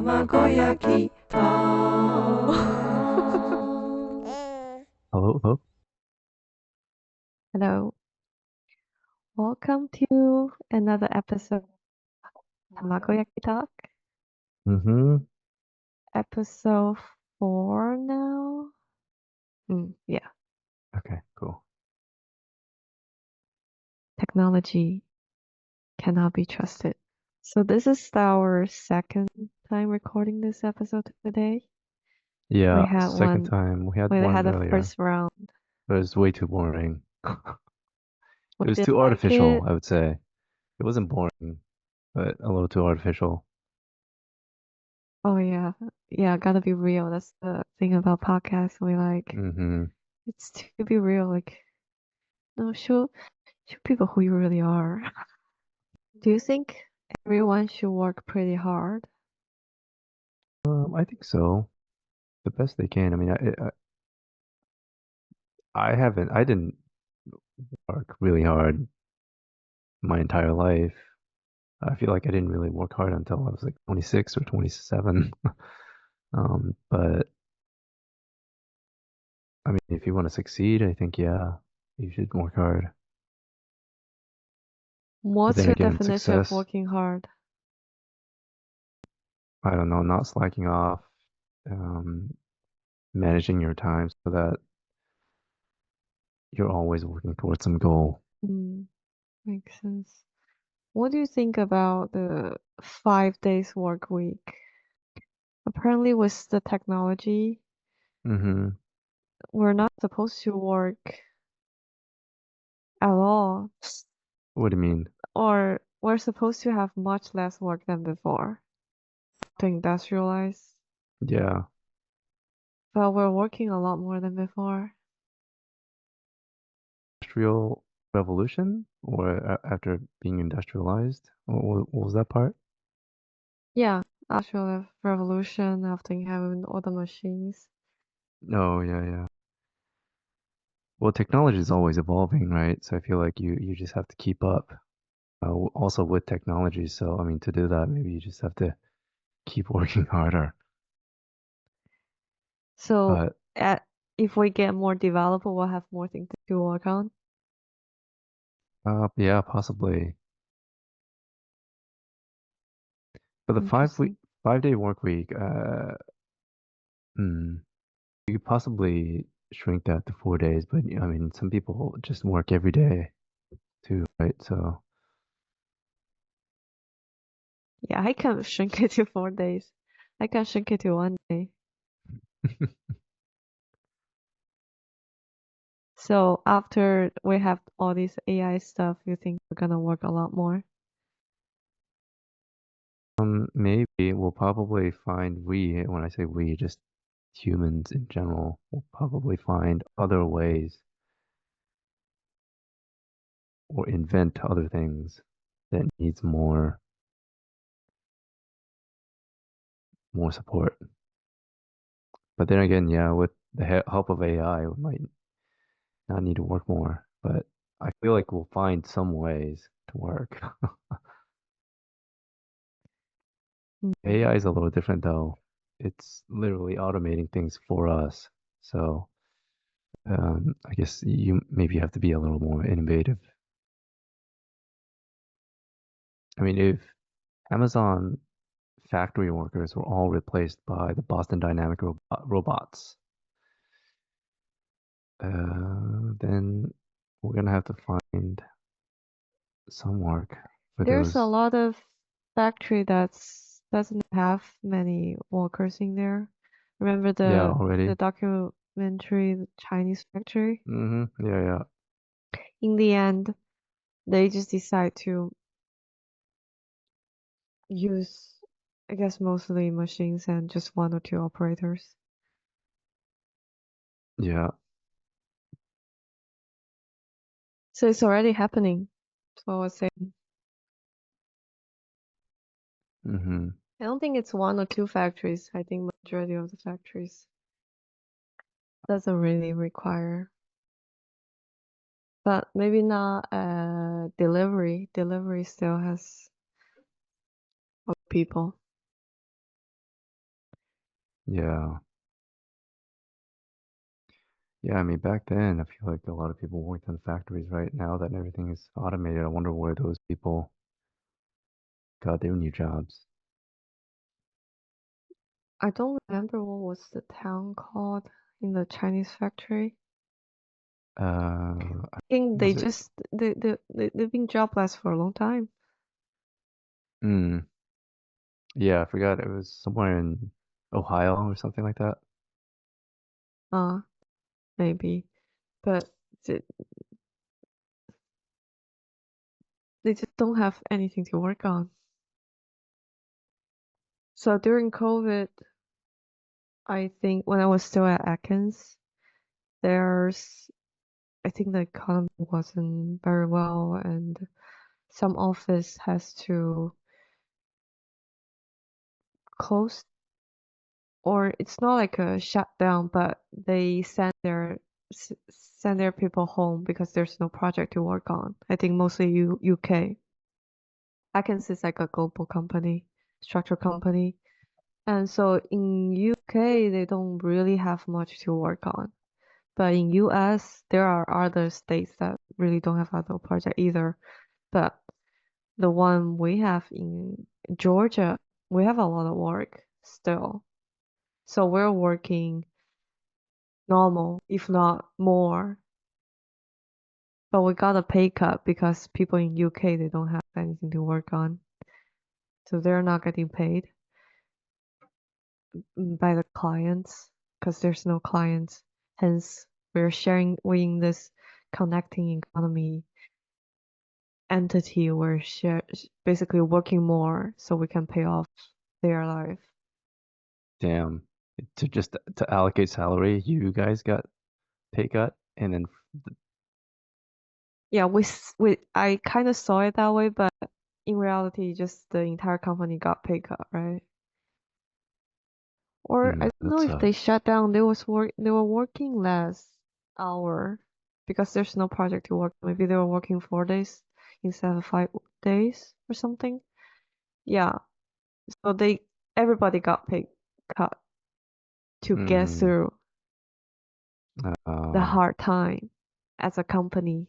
TomagoYaki Hello, hello. Hello, welcome to another episode of TomagoYaki Talk, Mm-hmm. episode 4 now. Yeah, Okay, cool. technology cannot be trusted. So this is our second time recording this episode today. We Yeah, had second one, time. We had we one had the earlier, first round. but it was way too boring. We It was didn't too like artificial, it. I would say. It wasn't boring, but a little too artificial. Oh yeah, gotta be real. That's the thing about podcasts. We like Mm-hmm. it's to be real. Like no, show people who you really are. Do you think everyone should work pretty hard? I think so. The best they can. I mean, I didn't work really hard my entire life. I feel like I didn't really work hard until I was like 26 or 27. But I mean, if you want to succeed, I think, yeah, you should work hard. But What's then your again, definition of success, working hard? I don't know, not slacking off, um, managing your time so that you're always working towards some goal. Mm, makes sense. What do you think about the 5 days work week? Apparently, with the technology, Hmm. we're not supposed to work at all, What do you mean? or we're supposed to have much less work than before to industrialize, Yeah, but we're working a lot more than before. industrial revolution or after being industrialized? What was that part? Yeah, actual revolution after having all the machines. Oh, yeah, yeah. Well, technology is always evolving, right? So I feel like you just have to keep up. Also with technology. So I mean, to do that, maybe you just have to keep working harder. So But at if we get more developer, we'll have more things to work on. yeah, possibly. For the Interesting. 5-day work week, hmm, you could possibly shrink that to 4 days, but I mean, some people just work every day too, right? So, Yeah, I can shrink it to 4 days. I can shrink it to 1 day. So after we have all this AI stuff, you think we're gonna work a lot more? maybe we'll probably find when I say we, just humans in general, will probably find other ways or invent other things that needs more support. But then again, yeah, with the help of AI, we might not need to work more, but I feel like we'll find some ways to work. Mm. AI is a little different though. It's literally automating things for us. So I guess you maybe have to be a little more innovative. I mean, if Amazon factory workers were all replaced by the Boston Dynamic robots, then we're gonna have to find some work for There's a those. lot of factory that's doesn't have many workers in there. Remember Yeah, the already. documentary, the Chinese factory? Yeah, yeah. In the end, they just decide to use, I guess, mostly machines and just one or two operators. Yeah. So it's already happening. So I was saying, Hmm. I don't think it's one or two factories. I think majority of the factories doesn't really require, but maybe not delivery. Delivery still has people. Yeah. Yeah, I mean, back then, I feel like a lot of people worked in factories. Right now that everything is automated, I wonder where those people got their new jobs. I don't remember what was the town called in the Chinese factory. Uh, I think they was it? just they've been jobless for a long time. Mm, yeah, I forgot. It was somewhere in Ohio or something like that. Uh, maybe, but they, they just don't have anything to work on. So during COVID, I think when I was still at Atkins, there's I think the economy wasn't very well, and some office has to close, or it's not like a shutdown, but they send their people home because there's no project to work on. I think mostly UK. Atkins is like a global company, structure company. And so in UK, they don't really have much to work on. But in US, there are other states that really don't have other project either. But the one we have in Georgia, we have a lot of work still. So we're working normal, if not more. But we got a pay cut because people in UK, they don't have anything to work on. So they're not getting paid by the clients because there's no clients. Hence, we're in this connecting economy entity. Basically working more so we can pay off their life. Damn. To allocate salary, you guys got pay cut, and then Yeah, I kind of saw it that way, but in reality, just the entire company got pay cut, right? Or I don't that know if they sucks. shut down. They were working less hour because there's no project to work. Maybe they were working 4 days instead of 5 days or something. Yeah. So everybody got pay cut to get Mm, through the uh, hard time as a company.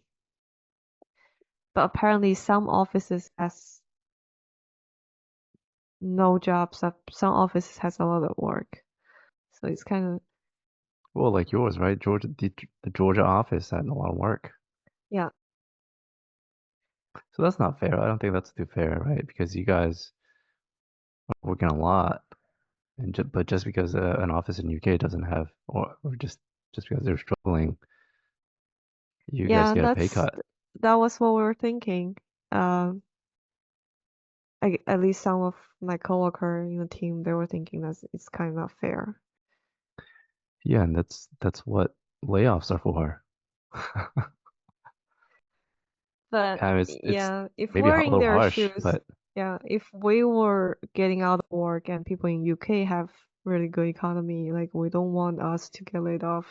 But apparently some offices has no jobs. Some offices has a lot of work. So it's kind of, well, like yours, right? The Georgia office had a lot of work. yeah. So that's not fair. I don't think that's too fair, right? Because you guys are working a lot, and but just because an office in UK doesn't have, or just because they're struggling, you guys Yeah, get a pay cut. that was what we were thinking. Um, at least some of my coworker in the team, they were thinking that it's kind of not fair. Yeah, and that's what layoffs are for. But It's yeah, if maybe a we're in little their harsh, shoes, but yeah, if we were getting out of work and people in UK have really good economy, like we don't want us to get laid off.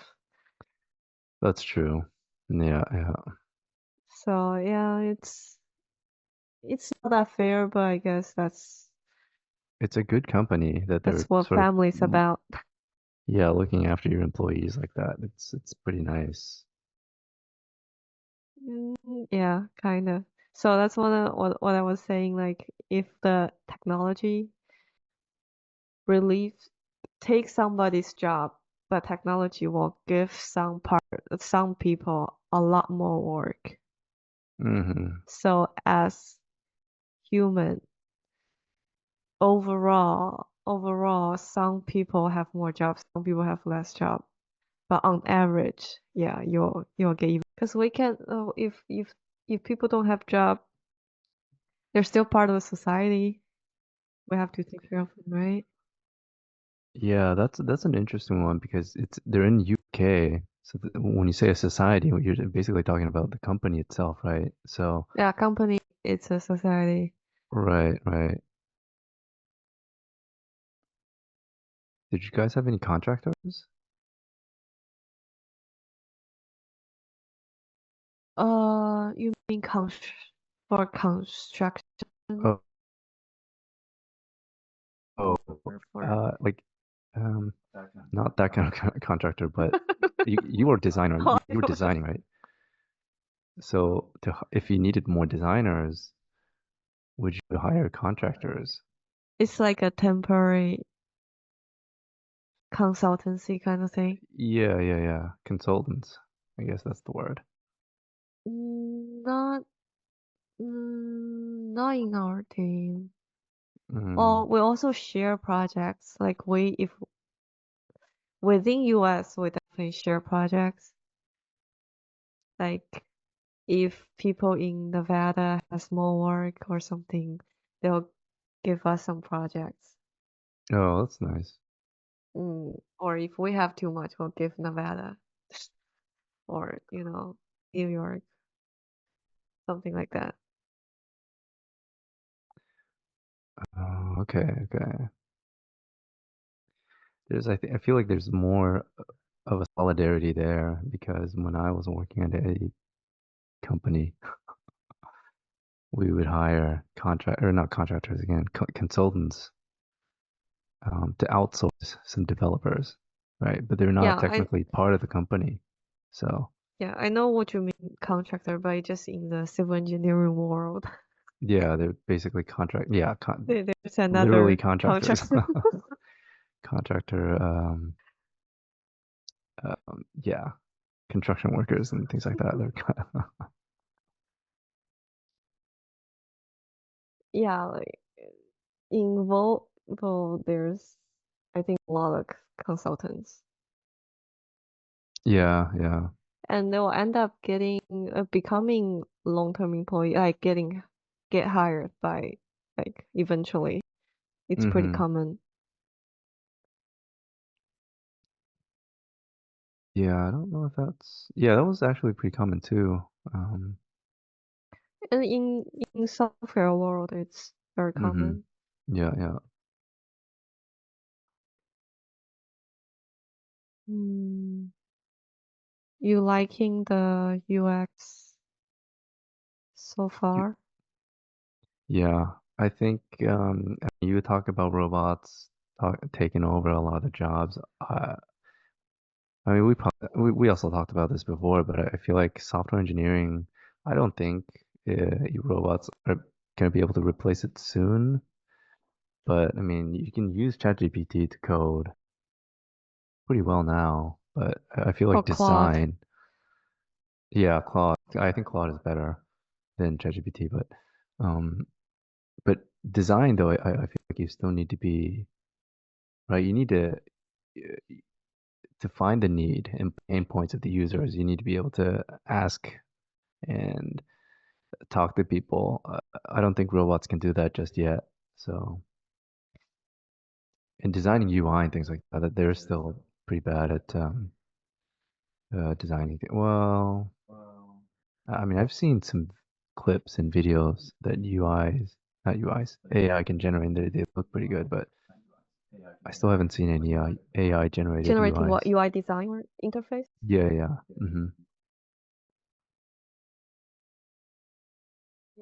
that's true. Yeah, yeah. So yeah, it's not that fair, but I guess It's a good company that they're that's what sort of, family's about. yeah, looking after your employees like that. It's pretty nice. Yeah, kind of. So that's what I was saying. Like, if the technology relieves take somebody's job, but technology will give some people a lot more work. Hmm. So as human, overall, some people have more jobs, some people have less job. But on average, yeah, you'll get even because we can. If people don't have job, they're still part of the society. We have to take care of them, right? Yeah, that's an interesting one because it's they're in UK. So when you say a society, you're basically talking about the company itself, right? So Yeah, company, it's a society. right, right. Did you guys have any contractors? You mean for construction Oh, oh, or for like, not that kind of contractor, but you were a designer. Oh, You were designing, right? So if you needed more designers, would you hire contractors? It's like a temporary consultancy kind of thing. Yeah, yeah, yeah. Consultants. I guess that's the word. Not, not in our team. Mm. Well, we also share projects. Like if within US, we definitely share projects. Like if people in Nevada has more work or something, they'll give us some projects. Oh, that's nice. Or if we have too much, we'll give Nevada or, New York, something like that. Oh, okay, okay. I feel like there's more of a solidarity there because when I was working at a company, we would hire contract or not contractors again, consultants to outsource some developers, right? But they're not Yeah, I technically part of the company. So yeah, I know what you mean, contractor, but just in the civil engineering world. yeah, they're basically yeah, There's literally another contractors, contractor. contractor, yeah, construction workers and things like that. They're Yeah, like in Volvo, there's I think a lot of consultants, yeah, yeah. and they'll end up becoming long-term employee, like get hired by like eventually. It's pretty Hmm. common. Yeah, I don't know if that's yeah, that was actually pretty common too. Um, And in software world, it's very hmm. common. Yeah, yeah. Hmm. You liking the UX so You, far? yeah, I think you talk about robots taking over a lot of the jobs. I mean, we also talked about this before, but I feel like software engineering, I don't think robots are going to be able to replace it soon. But I mean, you can use ChatGPT to code pretty well now. But I feel Or like Claude? design, yeah, Claude. I think Claude is better than ChatGPT, um, but design though, I feel like you still need to be right. You need to find the need and pain points of the users. You need to be able to ask and talk to people. I don't think robots can do that just yet. So, in designing UI and things like that, they're still pretty bad at designing. Well, I mean, I've seen some clips and videos that not UIs, AI can generate, and they look pretty good, but I still haven't seen any AI generated Generating what UIs. UI design or interface? Yeah, yeah. Hmm.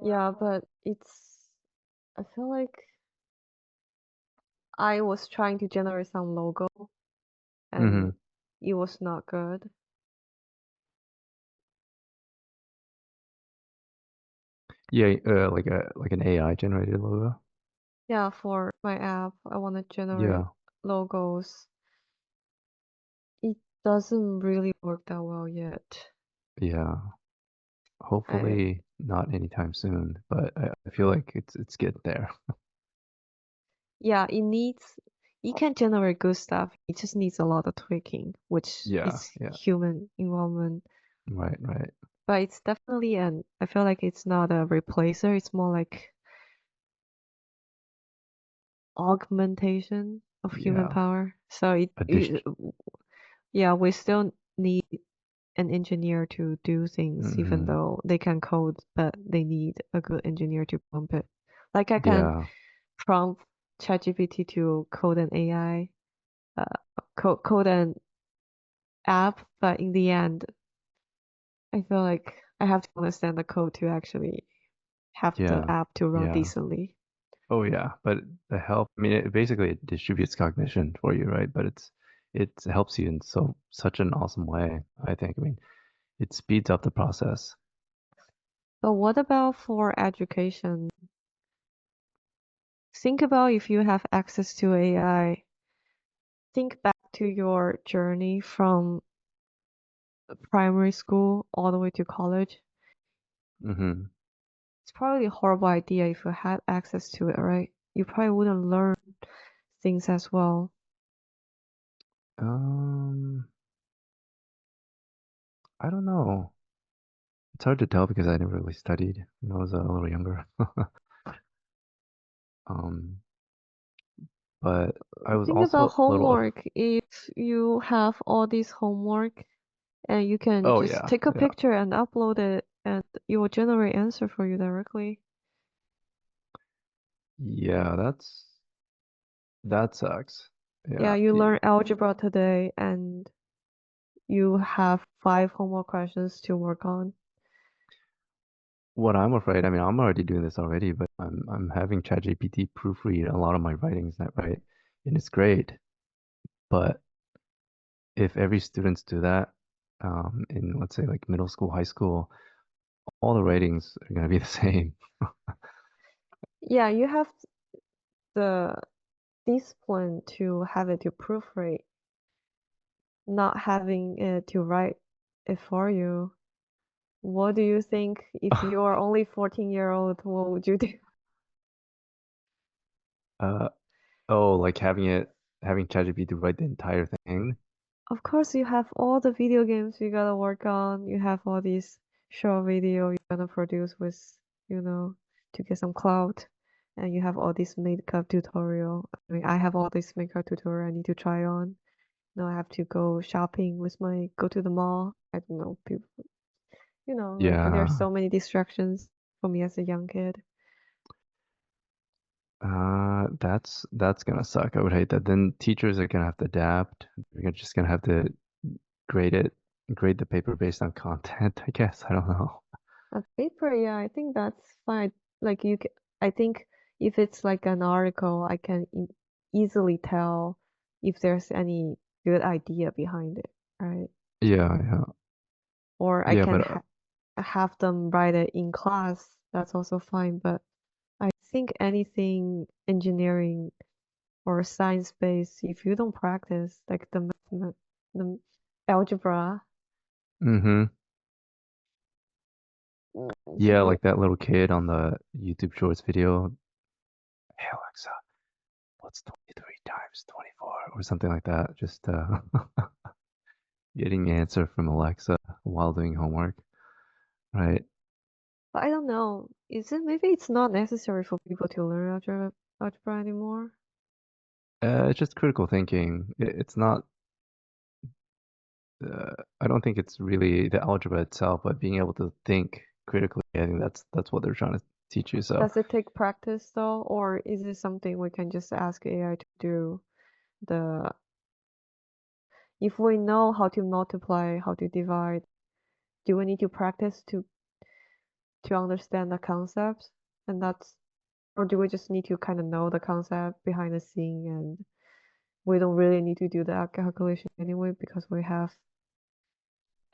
Yeah, but I feel like I was trying to generate some logo Hmm. and it was not good. Yeah, like an AI generated logo. Yeah, for my app, I want to generate Yeah, logos. It doesn't really work that well yet. yeah. I Hopefully not anytime soon, but I feel like it's getting there. Yeah, it can generate good stuff. It just needs a lot of tweaking, which Yeah, is yeah. human involvement. Right, right. But it's definitely I feel like it's not a replacer. It's more like augmentation of human Yeah. power. So Addition. yeah, we still need an engineer to do things, even Hmm. though they can code, but they need a good engineer to prompt it. Like I can Yeah, prompt ChatGPT to code an AI, uh, code an app, but in the end, I feel like I have to understand the code to actually have the yeah, app to run yeah. decently. Oh yeah, but the help, I mean, basically it distributes cognition for you, right? But it helps you in such an awesome way, I think. I mean, it speeds up the process. But what about for education? Think about if you have access to AI. Think back to your journey from primary school all the way to college. Hmm. It's probably a horrible idea if you had access to it, right? You probably wouldn't learn things as well. Um, I don't know. It's hard to tell because I never really studied when I was a little younger. Um, but I was Think about also a little homework. If you have all this homework and you can oh just yeah, take a yeah. picture and upload it and it will generate answer for you directly. Yeah, that sucks. Yeah, Yeah. you learn algebra today and you have 5 homework questions to work on. What I'm afraid, I mean, I'm already doing this already, but I'm having ChatGPT proofread a lot of my writings that right, and it's great. But if every students do that, in let's say like middle school, high school, all the writings are gonna be the same. Yeah, you have the discipline to have it to proofread, not having it to write it for you. What do you think if you are only 14-year-old, what would you do? Uh, oh, like having ChatGPT write the entire thing. Of course, you have all the video games you gotta work on. You have all these short video you're gonna produce with, to get some clout. And you have all this makeup tutorial. I mean, I have all this makeup tutorial I need to try on. Now I have to go shopping go to the mall. I don't know, people, like there's Yeah. so many distractions for me as a young kid. That's gonna suck. I would hate that. Then teachers are gonna have to adapt. Just gonna have to grade it, grade the paper based on content, I guess. I don't know. A paper, yeah, I think that's fine. Like I think if it's like an article, I can easily tell if there's any good idea behind it, right? Yeah, yeah. Or I Yeah, can but have them write it in class. That's also fine. But I think anything engineering or science based, if you don't practice like the algebra, mm-hmm. you Yeah, will. like that little kid on the YouTube Shorts video. Hey Alexa, what's 23 times 24? Or something like that. Just getting the answer from Alexa while doing homework, right? But I don't know. Is it maybe it's not necessary for people to learn algebra anymore? It's just critical thinking. It's not I don't think it's really the algebra itself, but being able to think critically. I think that's what they're trying to teach you. So, Does it take practice though, or is it something we can just ask AI to do? The If we know how to multiply, how to divide, do we need to practice to understand the concepts? And or do we just need to kind of know the concept behind the scene and we don't really need to do the calculation anyway because we have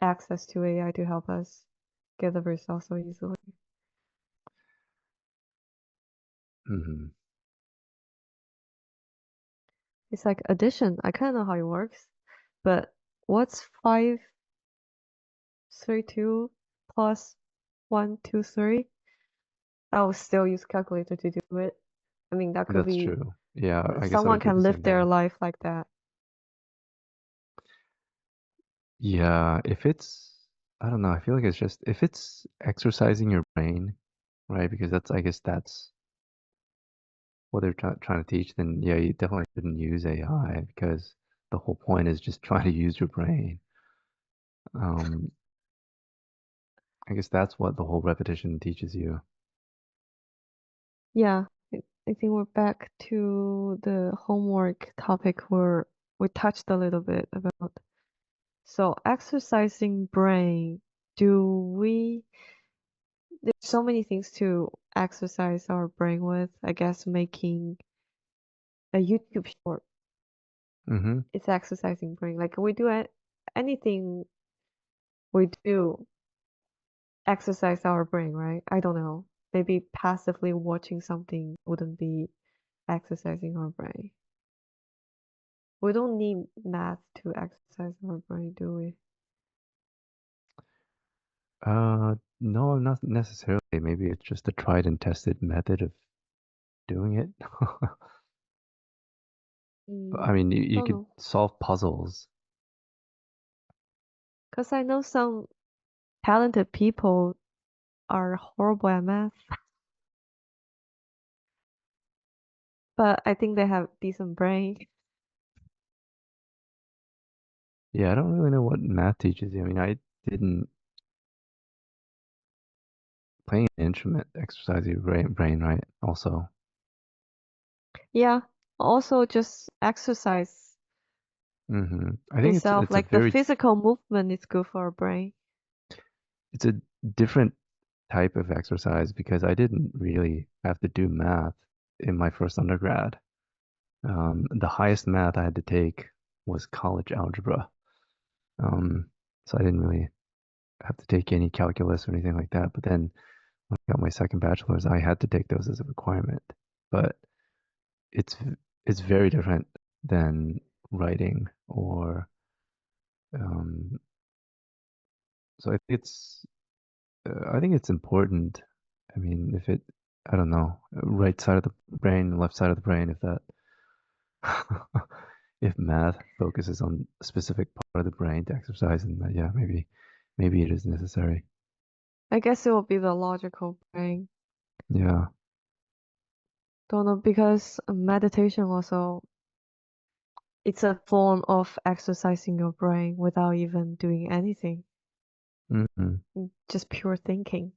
access to AI to help us get the results so easily. mhm. It's like addition. I kind of know how it works, but what's 532 plus 123? I will still use calculator to do it. I mean, that could That's be true. Yeah, I guess I someone would do can the live same their thing. life like that. Yeah, if it's, I don't know, I feel like it's just if it's exercising your brain, right? Because I guess that's what they're trying to teach. Then yeah, you definitely shouldn't use AI because the whole point is just trying to use your brain. Um, I guess that's what the whole repetition teaches you. Yeah, I think we're back to the homework topic where we touched a little bit about. So exercising brain, do we, there's so many things to exercise our brain with. I guess making a YouTube short. Mm-hmm. It's exercising brain. Like we do anything we do exercise our brain, right? I don't know. Maybe passively watching something wouldn't be exercising our brain. We don't need math to exercise our brain, do we? No, not necessarily. Maybe it's just a tried and tested method of doing it. I mean, you Don't could know. solve puzzles. Because I know some talented people are horrible at math, but I think they have decent brain. Yeah, I don't really know what math teaches you. I mean, I didn't playing an instrument exercise your brain, right? Also. Yeah. Also, just exercise I think itself, it's a like the very physical movement is good for our brain. it's a different type of exercise because I didn't really have to do math in my first undergrad. The highest math I had to take was college algebra. Um, so I didn't really have to take any calculus or anything like that. But then when I got my second bachelor's, I had to take those as a requirement. But it's it's very different than writing or um, so I think it's important. I mean, if it I don't know, right side of the brain, left side of the brain, if that if math focuses on a specific part of the brain to exercise, and yeah, maybe it is necessary. I guess it will be the logical brain. Yeah. Don't know because meditation also it's a form of exercising your brain without even doing anything, Hmm. just pure thinking.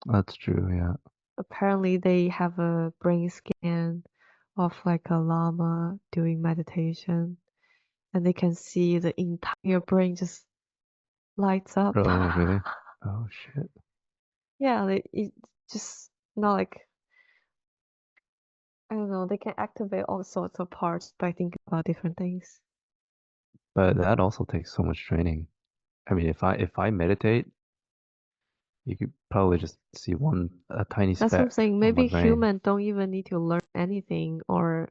That's true. Yeah. Apparently, they have a brain scan of like a llama doing meditation, and they can see the entire brain just lights up. Oh, really? Oh, shit. Yeah, it's just not like I don't know. They can activate all sorts of parts by thinking about different things. But that also takes so much training. I mean, if I meditate, you could probably just see a tiny That's what I'm speck saying. on my Maybe brain. humans don't even need to learn anything or,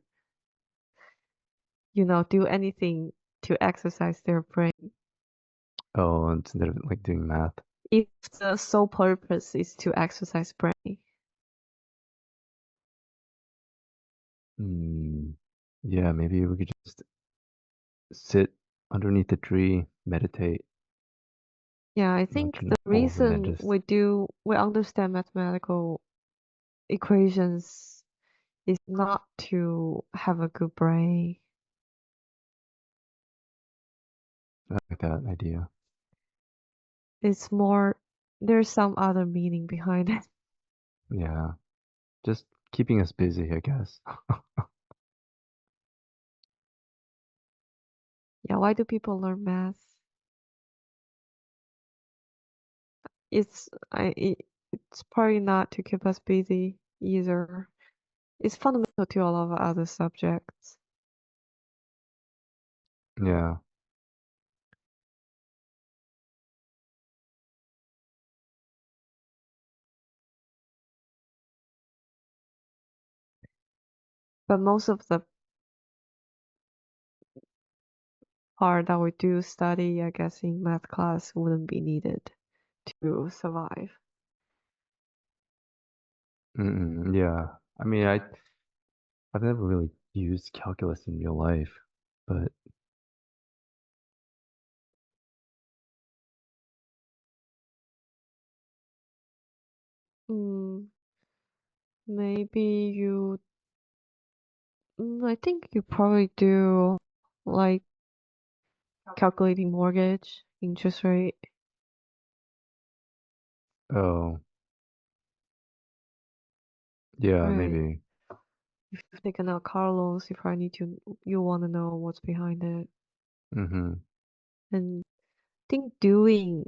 you know, do anything to exercise their brain. Oh, instead of like doing math. If the sole purpose is to exercise brain. Hmm. Yeah, maybe we could just sit underneath a tree, meditate, Yeah, I watch think an the wolf, and then reason just we understand mathematical equations is not to have a good brain. I like that idea. It's more, there's some other meaning behind it. Yeah, just keeping us busy, I guess. Yeah, why do people learn math? It's probably not to keep us busy either. It's fundamental to a lot of other subjects. Yeah. But most of the part that we do study, I guess, in math class wouldn't be needed to survive. Yeah. I mean, I've never really used calculus in real life, but Hmm, maybe I think you probably do like calculating mortgage, interest rate, oh, yeah, right? maybe. If you've taken out car loans, you want to know what's behind it. Mm-hmm. And I think doing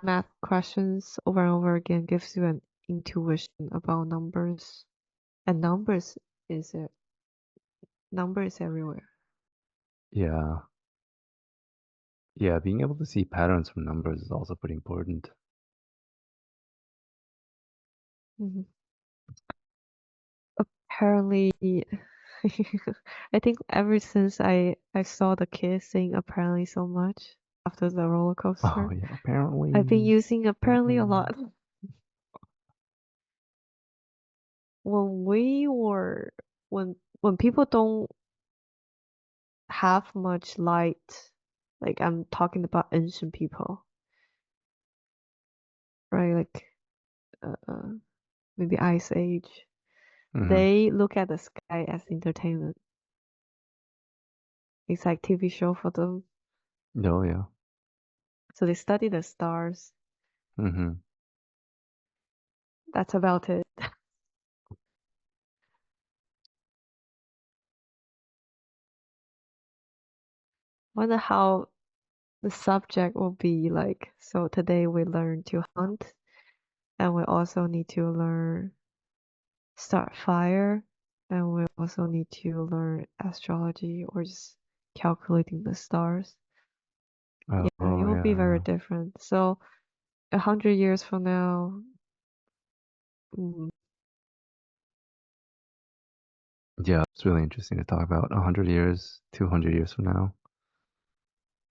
math questions over and over again gives you an intuition about numbers. And is it numbers everywhere. Yeah. Yeah, being able to see patterns from numbers is also pretty important. Mhm. Apparently, I think ever since I saw the kids saying apparently so much after the roller Oh coaster, yeah, I've been apparently. using apparently a Mhm. lot. When we were when people don't have much light, like I'm talking about ancient people, right? Like maybe Ice Age. Mhm. They look at the sky as entertainment. It's like TV show for them. Oh yeah. So they study the stars. Mhm. That's about it. Wonder how the subject will be like. So today we learn to hunt, and we also need to learn start fire, and we also need to learn astrology or just calculating the stars. Yeah, it Oh will be yeah, very yeah. different. So 100 years from now, mm, Yeah, it's really interesting to talk about 100 years, 200 years from now.